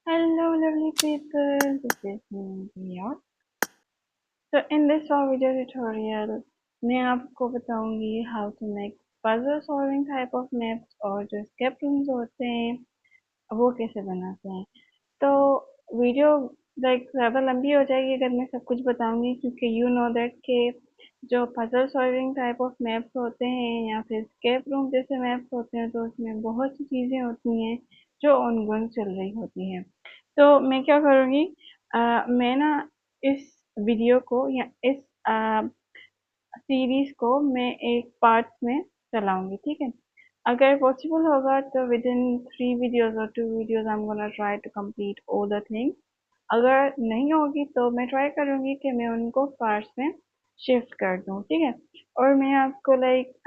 Hello lovely people, this is me here. So in this video tutorial मैं आपको बताऊंगी how to make puzzle solving type of maps और जो escape rooms होते हैं वो कैसे बनाते हैं। तो वीडियो ज़्यादा लंबी हो जाएगी अगर मैं सब कुछ बताऊंगी, क्योंकि यू नो दैट के जो puzzle solving type of maps होते हैं या फिर escape रूम जैसे मैप्स होते हैं तो उसमें बहुत सी चीज़ें होती हैं जो ऑनगोइंग चल रही होती हैं। तो मैं क्या करूँगी, मैं ना इस वीडियो को या इस सीरीज को मैं एक पार्ट में चलाऊंगी, ठीक है। अगर पॉसिबल होगा तो विद इन 3 वीडियोज और 2 videos I am gonna try to complete all the things. अगर नहीं होगी तो मैं ट्राई करूंगी कि मैं उनको पार्ट्स में शिफ्ट कर दूं, ठीक है। और मैं आपको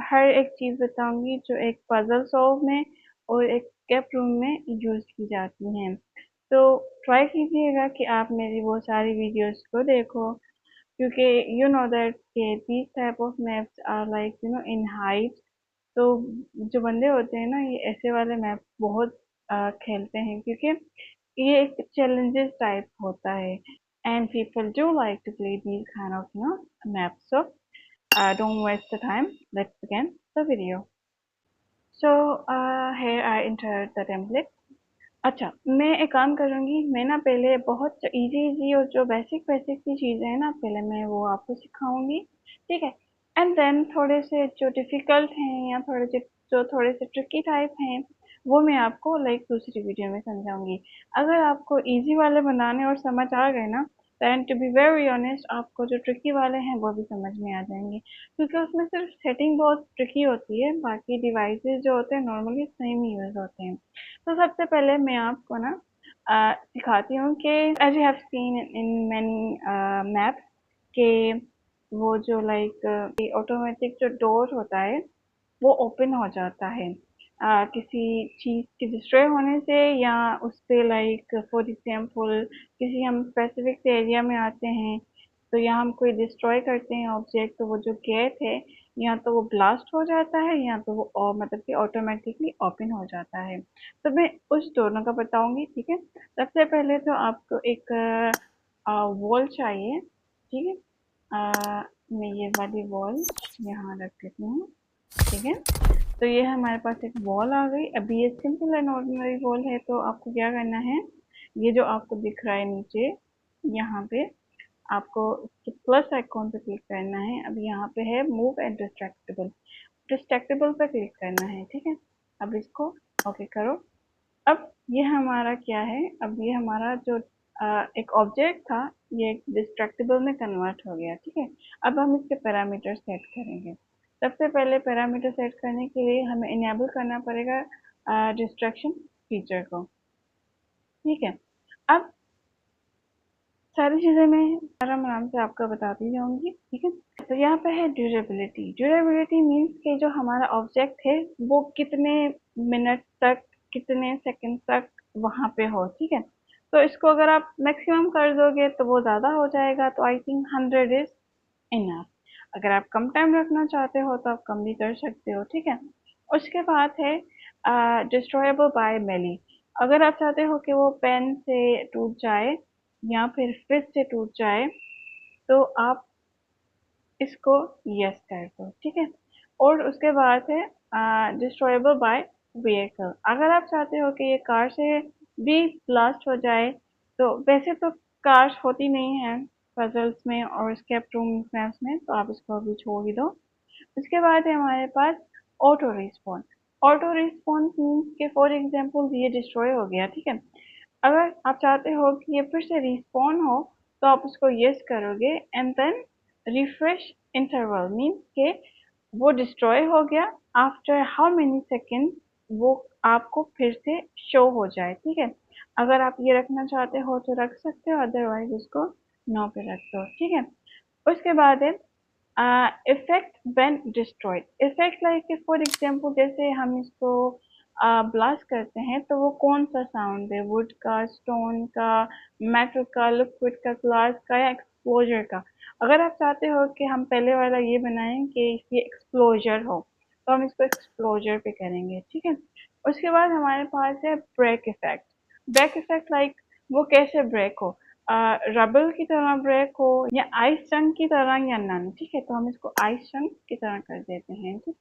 हर एक चीज़ बताऊंगी जो एक पजल सॉल्व में और एक स्केप रूम में यूज की जाती हैं। तो ट्राई कीजिएगा कि आप मेरी वो सारी वीडियोस को देखो, क्योंकि यू नो दैट के these type of maps are in height. तो जो बंदे होते हैं ना ये ऐसे वाले मैप बहुत खेलते हैं, क्योंकि ये एक चैलेंजेस टाइप होता है and people do like to play these kind of maps. So don't waste the time, let's begin the video. So here I enter the template। अच्छा, मैं एक काम करूँगी, मैं ना पहले बहुत इजी इजी और जो बेसिक बेसिक सी चीज़ें हैं ना पहले मैं वो आपको सिखाऊंगी, ठीक है। एंड देन थोड़े से जो डिफ़िकल्ट हैं या जो थोड़े से ट्रिकी टाइप हैं वो मैं आपको दूसरी वीडियो में समझाऊंगी। अगर आपको इजी वाले बनाने और समझ आ गए ना, then to be very honest आपको जो ट्रिकी वाले हैं वो भी समझ में आ जाएंगे, क्योंकि उसमें सिर्फ सेटिंग बहुत ट्रिकी होती है, बाकी डिवाइसेस जो होते हैं नॉर्मली सेम ही यूज़ होते हैं। तो सबसे पहले मैं आपको ना सिखाती हूँ कि as you have seen in many maps के वो जो ऑटोमेटिक जो डोर होता है वो ओपन हो जाता है किसी चीज़ के डिस्ट्रॉय होने से, या उस पे फॉर एग्जांपल किसी हम स्पेसिफिक एरिया में आते हैं तो यहाँ हम कोई डिस्ट्रॉय करते हैं ऑब्जेक्ट, तो वो जो गेट है या तो वो ब्लास्ट हो जाता है या तो वो मतलब कि ऑटोमेटिकली ओपन हो जाता है। तो मैं उस दोनों का बताऊंगी, ठीक है। सबसे पहले तो आपको एक वॉल चाहिए, ठीक है। मैं ये वाली वॉल यहाँ रख देती हूँ, ठीक है। तो ये हमारे पास एक वॉल आ गई। अभी ये सिंपल एंड ऑर्डिनरी वॉल है, तो आपको क्या करना है, ये जो आपको दिख रहा है नीचे यहाँ पे आपको प्लस आइकॉन पे क्लिक करना है। अब यहाँ पे है मूव एंड डिस्ट्रैक्टेबल, डिस्ट्रैक्टेबल पे क्लिक करना है, ठीक है। अब इसको ओके करो। अब ये हमारा क्या है, अब ये हमारा जो एक ऑब्जेक्ट था ये एक डिस्ट्रैक्टेबल में कन्वर्ट हो गया, ठीक है। अब हम इसके पैरामीटर सेट करेंगे। सबसे पहले पैरामीटर सेट करने के लिए हमें इनेबल करना पड़ेगा डिस्ट्रैक्शन फीचर को, ठीक है। अब सारी चीज़ें मैं आराम आराम से आपको बताती जाऊंगी, ठीक है। तो यहाँ पे है ड्यूरेबिलिटी। ड्यूरेबिलिटी मीन्स कि जो हमारा ऑब्जेक्ट है वो कितने मिनट तक, कितने सेकंड तक वहाँ पे हो, ठीक है। तो इसको अगर आप मैक्सिमम कर दोगे तो वो ज़्यादा हो जाएगा, तो आई थिंक 100 इज इनफ। अगर आप कम टाइम रखना चाहते हो तो आप कम भी कर सकते हो, ठीक है। उसके बाद है डिस्ट्रॉयबल बाय मेली। अगर आप चाहते हो कि वो पेन से टूट जाए या फिर फिस्ट से टूट जाए तो आप इसको यस कर दो, ठीक है। और उसके बाद है डिस्ट्रॉयबल बाय व्हीकल। अगर आप चाहते हो कि ये कार से भी ब्लास्ट हो जाए, तो वैसे तो कार्स होती नहीं है पजल्स में और स्केप रूम मैप्स में, तो आप इसको अभी छोड़ ही दो। उसके बाद है हमारे पास auto response. Auto response means के फॉर एग्जांपल ये डिस्ट्रॉय हो गया, ठीक है। अगर आप चाहते हो कि ये फिर से रिस्पॉन हो तो आप उसको यस करोगे and then refresh interval means के वो डिस्ट्रॉय हो गया, आफ्टर हाउ मेनी सेकेंड वो आपको फिर से शो हो जाए, ठीक है। अगर आप ये रखना चाहते हो तो रख सकते हो, अदरवाइज उसको नो पे रख दो, ठीक है। उसके बाद है effect when destroyed. Effect for example जैसे हम इसको ब्लास्ट करते हैं तो वो कौन सा साउंड है, वुड का, स्टोन का, मेटल का, लिक्विड का, ग्लास का या एक्सप्लोजर का। अगर आप चाहते हो कि हम पहले वाला ये बनाएं कि ये एक्सप्लोजर हो तो हम इसको एक्सप्लोजर पे करेंगे, ठीक है। उसके बाद हमारे पास है ब्रेक इफेक्ट। ब्रेक इफेक्ट वो कैसे ब्रेक हो, रबल की तरह ब्रेक हो या आइस चंक की तरह या नन। ठीक है, तो हम इसको आइस चंक की तरह कर देते हैं। ठीक,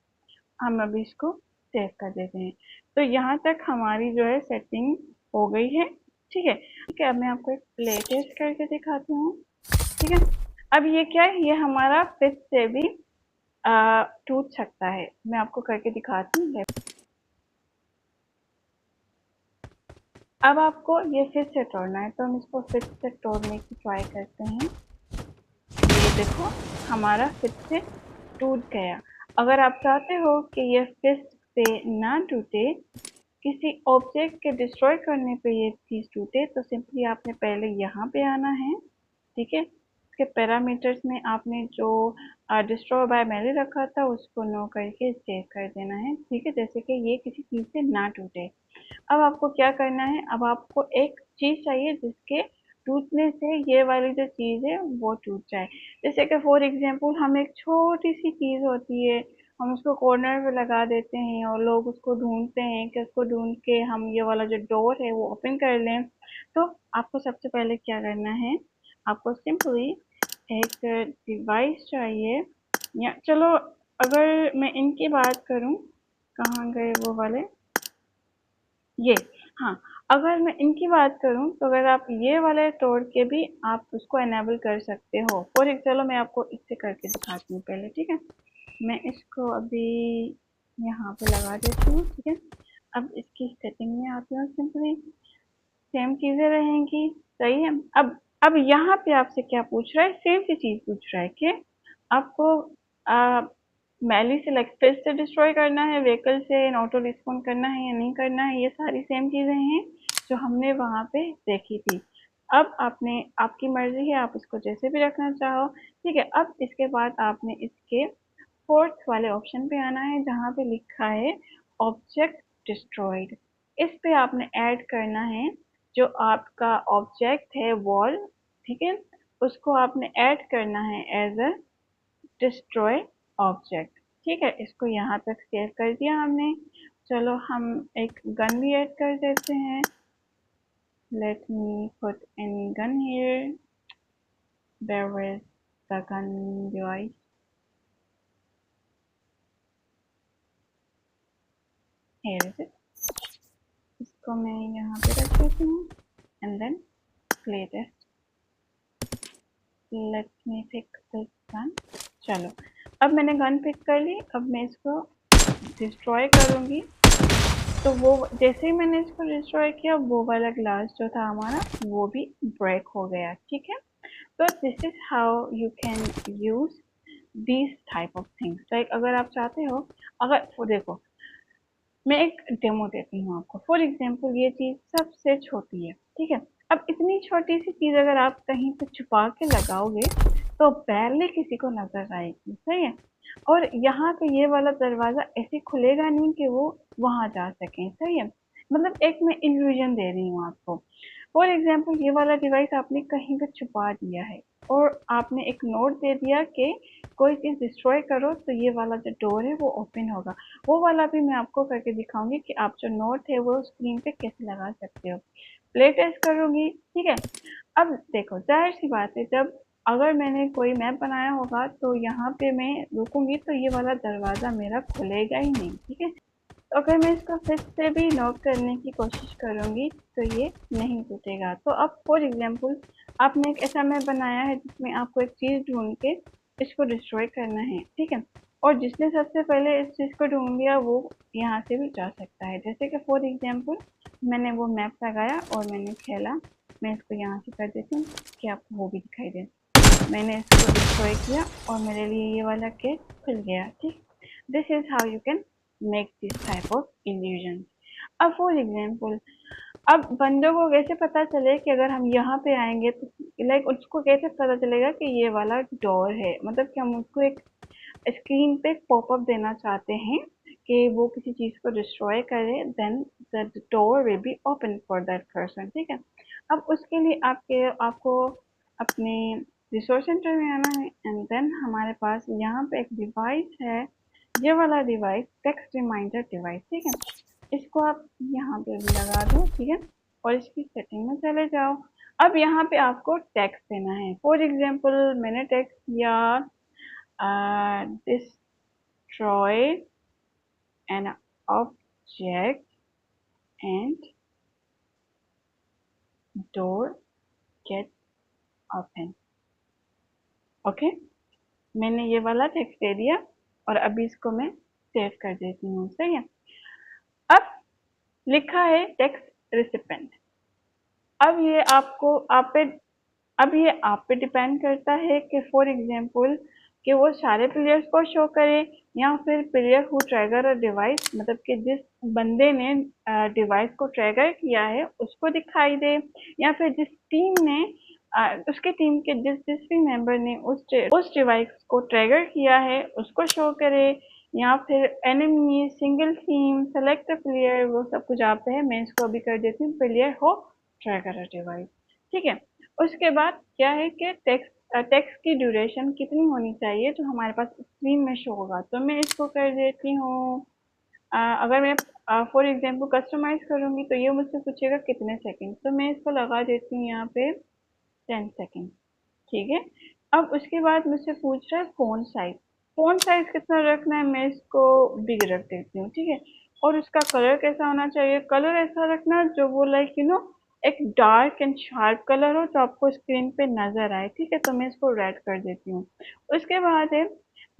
हम अभी इसको सेव कर देते हैं। तो यहाँ तक हमारी जो है सेटिंग हो गई है। ठीक है, ठीक है, अब मैं आपको एक प्ले टेस्ट करके दिखाती हूँ। ठीक है, अब ये क्या है, ये हमारा फिर से भी टूट सकता है। मैं आपको करके दिखाती हूँ। अब आपको ये फिर से तोड़ना है, तो हम इसको फिर से तोड़ने की ट्राई करते हैं। ये देखो, हमारा फिर से टूट गया। अगर आप चाहते हो कि ये फिर से ना टूटे, किसी ऑब्जेक्ट के डिस्ट्रॉय करने पे ये चीज़ टूटे, तो सिंपली आपने पहले यहाँ पे आना है। ठीक है, इसके पैरामीटर्स में आपने जो डिस्ट्रॉय बाय मेले रखा था उसको नो करके सेव कर देना है। ठीक है, जैसे कि ये किसी चीज़ से ना टूटे। अब आपको क्या करना है, अब आपको एक चीज़ चाहिए जिसके टूटने से ये वाली जो चीज़ है वो टूट जाए। जैसे कि फॉर एग्जांपल हम एक छोटी सी चीज़ होती है, हम उसको कॉर्नर पे लगा देते हैं और लोग उसको ढूंढते हैं कि उसको ढूंढ के हम ये वाला जो डोर है वो ओपन कर लें। तो आपको सबसे पहले क्या करना है, आपको सिंपली एक डिवाइस चाहिए। या चलो, अगर मैं इनकी बात करूं, कहाँ गए वो वाले, ये, हाँ, अगर मैं इनकी बात करूं तो अगर आप ये वाले तोड़ के भी आप उसको एनेबल कर सकते हो। फॉर चलो मैं आपको इससे करके दिखाती हूँ पहले। ठीक है, मैं इसको अभी यहाँ पे लगा देती हूँ। ठीक है, अब इसकी सेटिंग में आती हूँ। सिंपली सेम चीज़ें रहेंगी। सही है, अब यहाँ पे आपसे क्या पूछ रहा है, सेम सी चीज़ पूछ रहा है कि आपको मैली से लाइक फिर से डिस्ट्रॉय करना है, व्हीकल से ऑटो रिस्पॉन्ड करना है या नहीं करना है। ये सारी सेम चीज़ें हैं जो हमने वहाँ पे देखी थी। अब आपने, आपकी मर्जी है, आप इसको जैसे भी रखना चाहो। ठीक है, अब इसके बाद आपने इसके फोर्थ वाले ऑप्शन पे आना है जहाँ पे लिखा है ऑब्जेक्ट डिस्ट्रॉयड। इस पे आपने ऐड करना है जो आपका ऑब्जेक्ट है वॉल। ठीक है, उसको आपने ऐड करना है एज अ डिस्ट्रॉय ऑब्जेक्ट। ठीक है, इसको यहाँ तक सेव कर दिया हमने। चलो हम एक गन भी ऐड कर देते हैं। Let me put any gun here, there is the gun device, here is it. इसको मैं यहाँ पे रख देती हूँ and then play test. Let me pick this gun. चलो, अब मैंने गन पिक कर ली। अब मैं इसको डिस्ट्रॉय करूँगी। तो वो जैसे ही मैंने इसको डिस्ट्रॉय किया, वो वाला ग्लास जो था हमारा वो भी ब्रेक हो गया। ठीक है, तो this is how you can use these type of things. Like अगर आप चाहते हो, अगर वो देखो, मैं एक डेमो देती हूँ आपको। फॉर एग्जाम्पल ये चीज़ सबसे छोटी है। ठीक है, अब इतनी छोटी सी चीज़ अगर आप कहीं पे छुपा के लगाओगे तो पहले किसी को नजर आएगी। सही है, और यहाँ पे ये वाला दरवाजा ऐसे खुलेगा नहीं कि वो वहां जा सके। सही है, मतलब एक मैं इल्यूजन दे रही हूँ आपको। फॉर एग्जाम्पल ये वाला डिवाइस आपने कहीं पे छुपा दिया है और आपने एक नोट दे दिया कि कोई चीज़ डिस्ट्रॉय करो तो ये वाला जो डोर है वो ओपन होगा। वो वाला भी मैं आपको करके दिखाऊंगी कि आप जो नोट है वो स्क्रीन पे कैसे लगा सकते हो। प्ले टेस्ट करूंगी। ठीक है, अब देखो, जाहिर सी बात है, जब अगर मैंने कोई मैप बनाया होगा तो यहाँ पे मैं रुकूंगी तो ये वाला दरवाज़ा मेरा खुलेगा ही नहीं। ठीक है, तो अगर मैं इसको फिर से भी लॉक करने की कोशिश करूंगी तो ये नहीं टूटेगा। तो अब फॉर एग्जांपल आपने एक ऐसा मैप बनाया है जिसमें आपको एक चीज़ ढूंढ के इसको डिस्ट्रॉय करना है। ठीक है, और जिसने सबसे पहले इस चीज़ को ढूंढ लिया वो यहाँ से भी जा सकता है। जैसे कि फॉर एग्जांपल मैंने वो मैप लगाया और मैंने खेला। मैं इसको यहाँ से कर देती हूँ कि आपको वो भी दिखाई दे। मैंने इसको डिस्ट्रॉय किया और मेरे लिए ये वाला गेट खुल गया। ठीक, this is how you can make this type of illusion. अब फॉर एग्जाम्पल, अब बंदों को कैसे पता चले कि अगर हम यहाँ पे आएंगे तो लाइक उसको कैसे पता चलेगा कि ये वाला डोर है। मतलब कि हम उसको एक स्क्रीन पे पॉपअप देना चाहते हैं कि वो किसी चीज़ को डिस्ट्रॉय करे, then the door will be open for that person. ठीक है, अब उसके लिए आपको अपने रिसोर्स सेंटर में आना है एंड देन हमारे पास यहाँ पे एक डिवाइस है, ये वाला डिवाइस टेक्स्ट रिमाइंडर डिवाइस। ठीक है, इसको आप यहाँ पे भी लगा दो। ठीक है, और इसकी सेटिंग में चले जाओ। अब यहाँ पे आपको टेक्स्ट देना है। फॉर एग्जाम्पल मैंने टेक्स्ट दिया destroy an object and door get open. Okay, मैंने ये वाला टेक्स्ट दे दिया और अभी इसको मैं सेव कर देती हूँ। सही है। अब लिखा है टेक्स्ट रिसिपेंट। अब ये आप पे डिपेंड करता है कि फॉर एग्जांपल कि वो सारे प्लेयर्स को शो करे या फिर player who Trager a device, मतलब कि जिस बंदे ने डिवाइस को ट्रैगर किया है उसको दिखाई दे, या फिर जिस टीम ने उसके टीम के जिस जिस भी मेंबर ने उस डिवाइस को ट्रैगर किया है उसको शो करे, या फिर enemy, single team, select player, वो सब कुछ आप पे है। मैं इसको अभी कर देती हूँ प्लेयर हो ट्रैगर अ डिवाइस। ठीक है। उसके बाद क्या है कि टेक्स्ट की ड्यूरेशन कितनी होनी चाहिए जो हमारे पास स्क्रीन में शो होगा, तो मैं इसको कर देती हूँ अगर मैं फॉर एग्जांपल कस्टमाइज करूँगी तो ये मुझसे पूछेगा कितने सेकंड, तो मैं इसको लगा देती हूँ यहाँ पे 10 सेकंड। ठीक है। अब उसके बाद मुझसे पूछ रहा है फ़ॉन्ट साइज कितना रखना है, मैं इसको बिग रख देती हूँ। ठीक है। और उसका कलर कैसा होना चाहिए, कलर ऐसा रखना जो वो लाइक एक डार्क एंड शार्प कलर हो जो आपको स्क्रीन पे नजर आए। ठीक है। तो मैं इसको रेड कर देती हूँ। उसके बाद है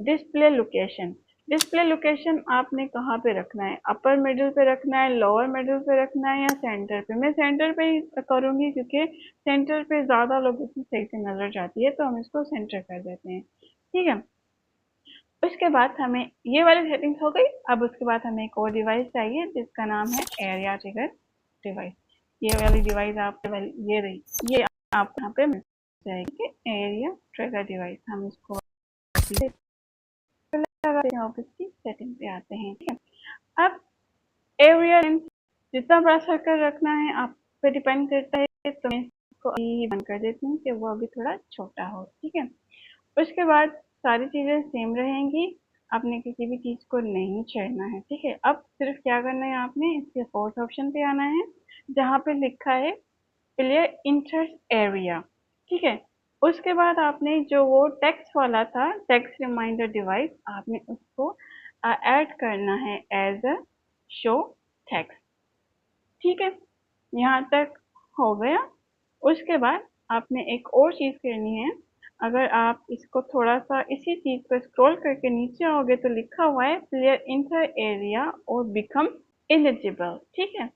डिस्प्ले लोकेशन। डिस्प्ले लोकेशन आपने कहाँ पे रखना है, अपर मिडिल पे रखना है, लोअर मिडिल पे रखना है, या सेंटर पे। मैं सेंटर पे ही करूँगी क्योंकि सेंटर पे ज़्यादा लोगों की सही से नज़र जाती है, तो हम इसको सेंटर कर देते हैं। ठीक है। उसके बाद हमें ये वाली सेटिंग्स हो गई। अब उसके बाद हमें एक और डिवाइस चाहिए जिसका नाम है एरिया ट्रिगर डिवाइस। ये वाली डिवाइस ये रही, ये आपको यहाँ पे मिल जाएगी एरिया ट्रिगर डिवाइस। हम इसको ऑफिस की सेटिंग पे आते हैं। ठीक है। अब एरिया जितना बड़ा सर्कल रखना है आप पे डिपेंड करता है, तो मैं इसको अभी बंद कर देती हूँ कि वो अभी थोड़ा छोटा हो। ठीक है। उसके बाद सारी चीज़ें सेम रहेंगी, आपने किसी भी चीज़ को नहीं छेड़ना है। ठीक है। अब सिर्फ क्या करना है, आपने इसके फोर्थ ऑप्शन पे आना है जहाँ पे लिखा है क्लियर इंटरेस्ट एरिया। ठीक है। उसके बाद आपने जो वो टेक्स्ट वाला था, टेक्स्ट रिमाइंडर डिवाइस, आपने उसको ऐड करना है एज अ शो टेक्स्ट। ठीक है। यहाँ तक हो गया। उसके बाद आपने एक और चीज़ करनी है। अगर आप इसको थोड़ा सा इसी चीज़ को स्क्रॉल करके नीचे आओगे तो लिखा हुआ है प्लेयर इंटर एरिया और बिकम एलिजिबल। ठीक है।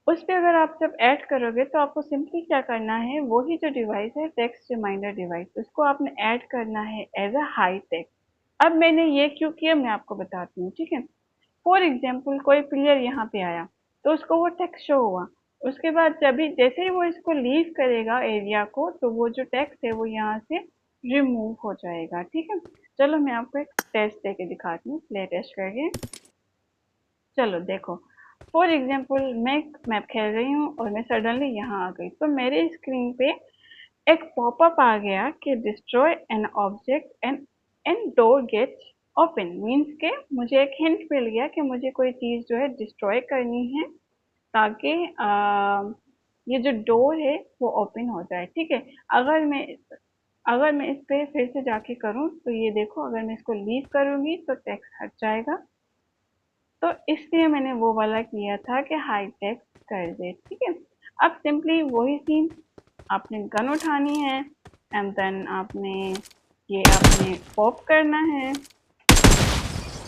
उस पर अगर आप जब ऐड करोगे तो आपको सिंपली क्या करना है, वही जो डिवाइस है टेक्स्ट रिमाइंडर डिवाइस, उसको आपने ऐड करना है एज अ हाई टेक्स्ट। अब मैंने ये क्यों किया मैं आपको बताती हूँ। ठीक है। फॉर एग्जाम्पल कोई प्लेयर यहाँ पे आया तो उसको वो टेक्स्ट शो हुआ। उसके बाद जैसे ही वो इसको लीव करेगा एरिया को, तो वो जो टेक्स्ट है वो यहाँ से रिमूव हो जाएगा। ठीक है। चलो मैं आपको एक टेस्ट देके दिखाती हूँ, प्ले टेस्ट करके। चलो देखो, फॉर एग्जाम्पल मैं मैप खेल रही हूँ और मैं सडनली यहाँ आ गई, तो मेरे स्क्रीन पे एक पॉपअप आ गया कि destroy an object and door gets open. Means के मुझे एक हिंट मिल गया कि मुझे कोई चीज़ जो है डिस्ट्रॉय करनी है ताकि ये जो डोर है वो ओपन हो जाए। ठीक है। अगर मैं अगर मैं इस पे फिर से जाके करूँ तो ये देखो, अगर मैं इसको लीव करूँगी तो टेक्स्ट हट जाएगा। तो इसलिए मैंने वो वाला किया था कि हाई टेक्स्ट कर दे। ठीक है। अब सिंपली वही सीन, आपने गन उठानी है एंड देन आपने पॉप करना है।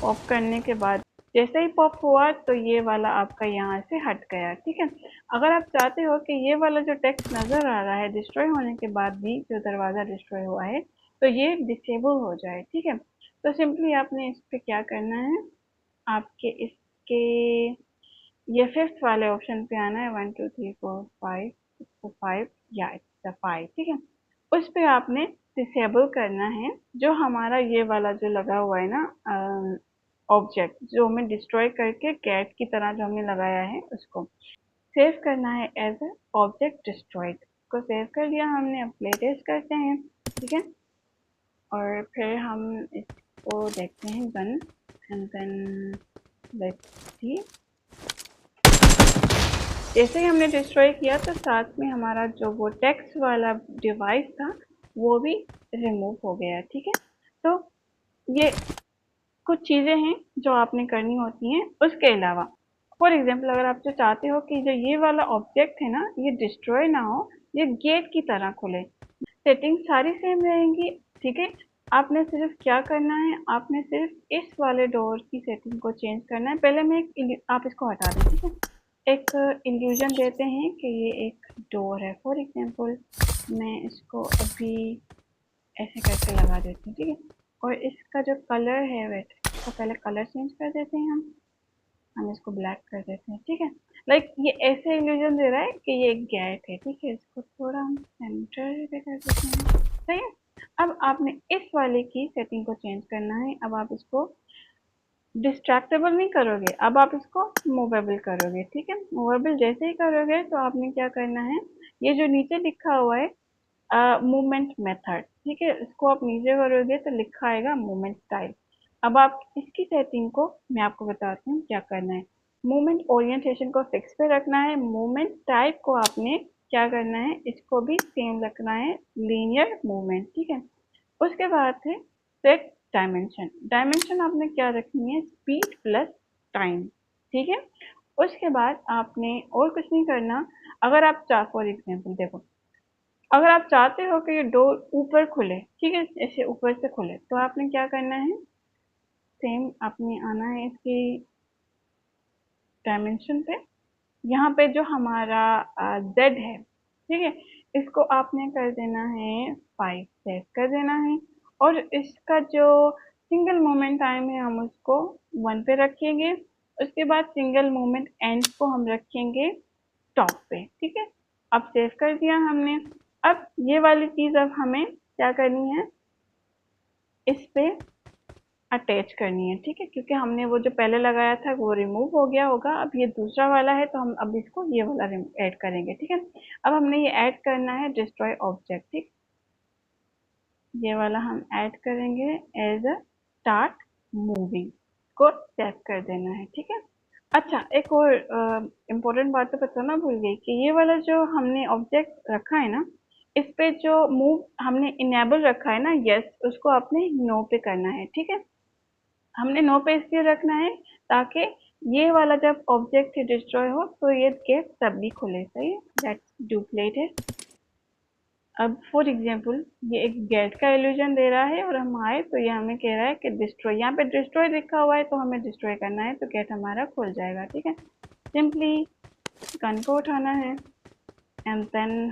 पॉप करने के बाद जैसे ही पॉप हुआ तो ये वाला आपका यहाँ से हट गया। ठीक है। अगर आप चाहते हो कि ये वाला जो टेक्स्ट नज़र आ रहा है डिस्ट्रॉय होने के बाद भी, जो दरवाज़ा डिस्ट्रॉय हुआ है, तो ये डिसेबल हो जाए। ठीक है। तो सिंपली आपने इस पर क्या करना है, आपके इसके ये फिफ्थ वाले ऑप्शन पे आना है, 1 2 3 4 5, इसको 5 या इट्स 5। ठीक है। उस पे आपने डिसेबल करना है जो हमारा ये वाला जो लगा हुआ है ना ऑब्जेक्ट, जो हमें डिस्ट्रॉय करके कैट की तरह जो हमने लगाया है उसको सेव करना है एज अ ऑब्जेक्ट डिस्ट्रॉयड। को सेव कर लिया हमने, अब प्ले टेस्ट करते हैं। ठीक है। और फिर हम इसको देखते हैं gun and then let's see. जैसे ही हमने डिस्ट्रॉय किया तो साथ में हमारा जो वो टेक्स्ट वाला डिवाइस था वो भी रिमूव हो गया। ठीक है, तो ये कुछ चीज़ें हैं जो आपने करनी होती हैं। उसके अलावा फॉर एग्जांपल अगर आप जो चाहते हो कि जो ये वाला ऑब्जेक्ट है ना ये डिस्ट्रॉय ना हो, ये गेट की तरह खुले, सेटिंग सारी सेम रहेंगी। ठीक है, आपने सिर्फ क्या करना है, आपने सिर्फ इस वाले डोर की सेटिंग को चेंज करना है। पहले मैं आप इसको हटा दें। ठीक है, एक इल्यूजन देते हैं कि ये एक डोर है। फॉर एग्जांपल मैं इसको अभी ऐसे करके लगा देती हूँ। ठीक है, और इसका जो कलर है वेट, इसका पहले कलर चेंज कर देते हैं हम इसको ब्लैक कर देते हैं। ठीक है, लाइक ये ऐसे इल्यूजन दे रहा है कि ये एक गेट है। ठीक है, इसको थोड़ा हम सेंटर पे कर देते हैं। सही है, अब आपने इस वाले की सेटिंग को चेंज करना है। अब आप इसको डिस्ट्रैक्टेबल नहीं करोगे, अब आप इसको मूवेबल करोगे। ठीक है, मूवेबल जैसे ही करोगे तो आपने क्या करना है, ये जो नीचे लिखा हुआ है मूवमेंट मेथड, ठीक है, इसको आप नीचे करोगे तो लिखा आएगा मूवमेंट स्टाइल। अब आप इसकी सेटिंग को मैं आपको बताती हूँ क्या करना है। मूवमेंट ओरिएंटेशन को फिक्स पे रखना है। मूवमेंट टाइप को आपने क्या करना है, इसको भी सेम रखना है, लीनियर मूवमेंट। ठीक है, उसके बाद है सेट डायमेंशन। डायमेंशन आपने क्या रखनी है, स्पीड प्लस टाइम। ठीक है, उसके बाद आपने और कुछ नहीं करना। अगर आप चाह फॉर एग्जाम्पल देखो, अगर आप चाहते हो कि ये डोर ऊपर खुले, ठीक है, ऐसे ऊपर से खुले, तो आपने क्या करना है, सेम आपने आना है इसकी डायमेंशन पे, यहाँ पे जो हमारा जेड है, ठीक है, इसको आपने कर देना है 5 सेट कर देना है। और इसका जो सिंगल मोमेंट टाइम है हम उसको 1 पे रखेंगे। उसके बाद सिंगल मोमेंट एंड को हम रखेंगे टॉप पे। ठीक है, अब सेव कर दिया हमने। अब ये वाली चीज़ अब हमें क्या करनी है, इस पे अटैच करनी है। ठीक है, क्योंकि हमने वो जो पहले लगाया था वो रिमूव हो गया होगा, अब ये दूसरा वाला है तो हम अब इसको ये वाला ऐड करेंगे। ठीक है, अब हमने ये ऐड करना है डिस्ट्रॉय ऑब्जेक्ट। ठीक, ये वाला हम ऐड करेंगे एज अ स्टार्ट मूविंग, को सेव कर देना है। ठीक है, अच्छा एक और इम्पोर्टेंट बात तो बताना भूल गई कि ये वाला जो हमने ऑब्जेक्ट रखा है ना, इस पे जो मूव हमने इनेबल रखा है ना, यस, उसको आपने नो पे करना है। ठीक है, हमने नो पे इसलिए रखना है ताकि ये वाला जब ऑब्जेक्ट डिस्ट्रॉय हो तो ये गेट तब भी खुले। सही है, दैट्स डुप्लीकेट है। अब फॉर एग्जांपल ये एक गेट का इल्यूजन दे रहा है और हम आए तो ये हमें कह रहा है कि डिस्ट्रॉय, यहाँ पे डिस्ट्रॉय लिखा हुआ है तो हमें डिस्ट्रॉय करना है तो गेट हमारा खुल जाएगा। ठीक है, सिंपली गन को उठाना है एंड देन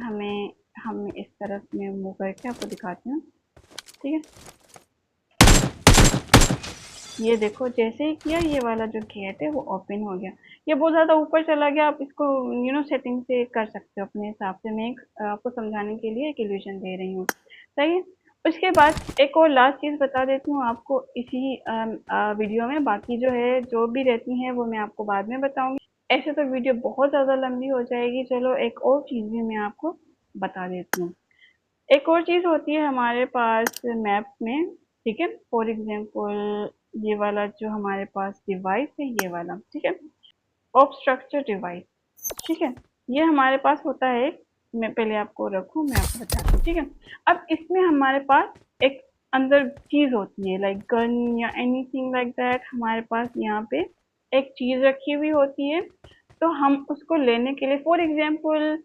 हम इस तरफ में मूव करके आपको दिखाती हूँ। ठीक है, ये देखो जैसे ही किया ये वाला जो गेट है वो ओपन हो गया। ये बहुत ज़्यादा ऊपर चला गया, आप इसको सेटिंग से कर सकते हो अपने हिसाब से। मैं आपको समझाने के लिए एक इल्यूशन दे रही हूँ। सही है, उसके बाद एक और लास्ट चीज़ बता देती हूँ आपको इसी वीडियो में। बाकी जो है जो भी रहती हैं वो मैं आपको बाद में बताऊँगी, ऐसे तो वीडियो बहुत ज़्यादा लंबी हो जाएगी। चलो एक और चीज़ भी मैं आपको बता देती हूँ। एक और चीज़ होती है हमारे पास मैप में। ठीक है, फॉर एग्जांपल ये वाला जो हमारे पास डिवाइस है, ये वाला, ठीक है, ऑब्स्ट्रक्चर डिवाइस। ठीक है, ये हमारे पास होता है। मैं पहले आपको रखूँ, मैं आपको बताती हूँ। ठीक है, अब इसमें हमारे पास एक अंदर चीज़ होती है लाइक गन या एनीथिंग लाइक दैट। हमारे पास यहाँ पे एक चीज़ रखी हुई होती है, तो हम उसको लेने के लिए फॉर एग्जांपल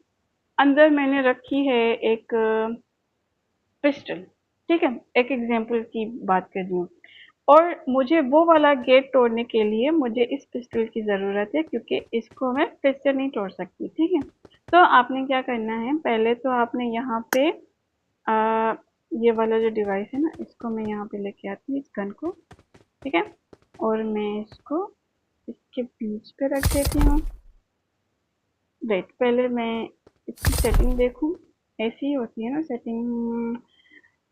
अंदर मैंने रखी है एक पिस्टल। ठीक है, एक एग्जांपल की बात कर रही हूँ, और मुझे वो वाला गेट तोड़ने के लिए मुझे इस पिस्टल की ज़रूरत है क्योंकि इसको मैं फिर से नहीं तोड़ सकती। ठीक है, तो आपने क्या करना है, पहले तो आपने यहाँ पे ये वाला जो डिवाइस है ना, इसको मैं यहाँ पे लेके आती हूँ, इस गन को। ठीक है, और मैं इसको इसके बीच पे रख देती हूँ। वेट, पहले मैं इसकी सेटिंग देखूँ, ऐसी ही होती है ना सेटिंग।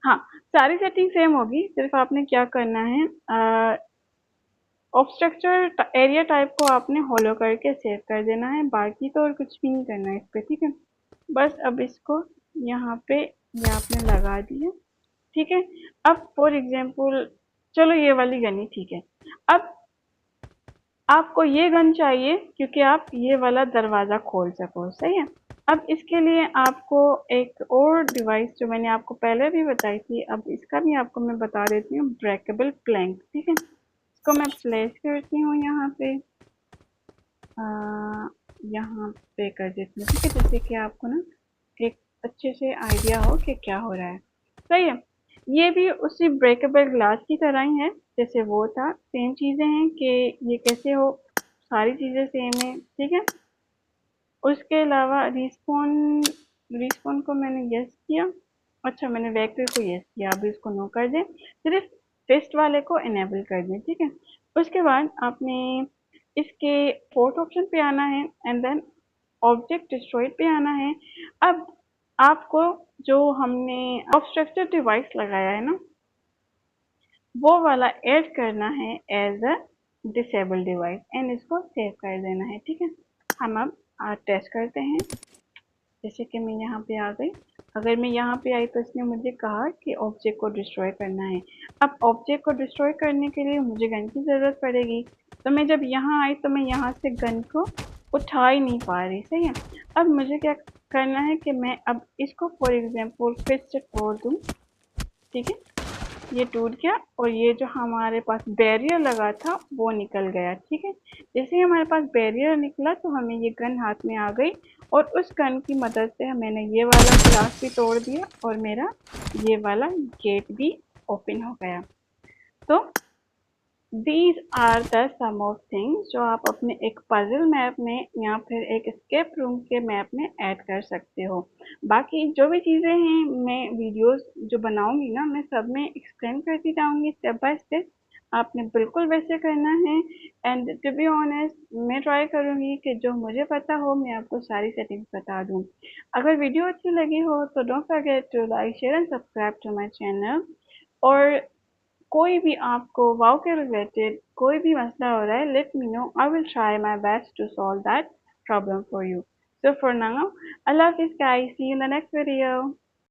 हाँ, सारी सेटिंग सेम होगी, सिर्फ आपने क्या करना है, ऑब्स्ट्रक्चर एरिया टाइप को आपने होलो करके सेव कर देना है, बाकी तो और कुछ भी नहीं करना है इस पे। ठीक है, बस अब इसको यहाँ पे ये आपने लगा दिया। ठीक है, अब फॉर एग्जांपल चलो ये वाली गनी ठीक है। अब आपको ये गन चाहिए क्योंकि आप ये वाला दरवाज़ा खोल सको, सही है। अब इसके लिए आपको एक और डिवाइस जो मैंने आपको पहले भी बताई थी, अब इसका भी आपको मैं बता देती हूँ, ब्रेकेबल प्लैंक, ठीक है। इसको मैं प्लेस करती हूँ यहाँ पे, यहाँ पे कर देती हूँ, ठीक है, जैसे कि आपको ना एक अच्छे से आइडिया हो कि क्या हो रहा है, सही है। ये भी उसी ब्रेकेबल ग्लास की तरह ही है जैसे वो था, सेम चीज़ें हैं कि ये कैसे हो, सारी चीज़ें सेम है, ठीक है। उसके अलावा रिस्पॉन रिस्पॉन को मैंने यस किया, अच्छा मैंने वेक्टर को यस किया, अभी इसको नो कर दें, सिर्फ टेस्ट वाले को इनेबल कर दें, ठीक है। उसके बाद आपने इसके फोर्थ ऑप्शन पे आना है एंड देन ऑब्जेक्ट डिस्ट्रॉयड पे आना है। अब आपको जो हमने ऑब्स्ट्रक्टेड डिवाइस लगाया है ना, वो वाला ऐड करना है as a disable device and इसको सेव कर देना है, ठीक है। हम अब टेस्ट करते हैं, जैसे कि मैं यहाँ पे आ गई, अगर मैं यहाँ पे आई तो इसने मुझे कहा कि ऑब्जेक्ट को डिस्ट्रॉय करना है। अब ऑब्जेक्ट को डिस्ट्रॉय करने के लिए मुझे गन की ज़रूरत पड़ेगी, तो मैं जब यहाँ आई तो मैं यहाँ से गन को उठा ही नहीं पा रही, सही है। अब मुझे क्या करना है कि मैं अब इसको फॉर एग्जाम्पल फिर से तोड़ दूँ, ठीक है। ये टूट गया और ये जो हमारे पास बैरियर लगा था वो निकल गया, ठीक है। जैसे ही हमारे पास बैरियर निकला तो हमें ये गन हाथ में आ गई और उस गन की मदद से मैंने ये वाला ग्लास भी तोड़ दिया और मेरा ये वाला गेट भी ओपन हो गया। तो these are the some of things जो आप अपने एक पजल मैप में या फिर एक एस्केप रूम के मैप में ऐड कर सकते हो। बाकी जो भी चीज़ें हैं मैं वीडियोस जो बनाऊंगी ना, मैं सब में एक्सप्लेन करती जाऊंगी स्टेप बाय स्टेप, आपने बिल्कुल वैसे करना है। एंड टू बी ऑनेस्ट मैं ट्राई करूंगी कि जो मुझे पता हो मैं आपको सारी सेटिंग्स बता दूं। अगर वीडियो अच्छी लगी हो तो don't forget to like share and subscribe to my channel. और कोई भी आपको वाव के रिलेटेड कोई भी मसला हो रहा है, let me know, I will try my best to solve that problem for you. So for now, Allah Hafiz guys, see you in the next video.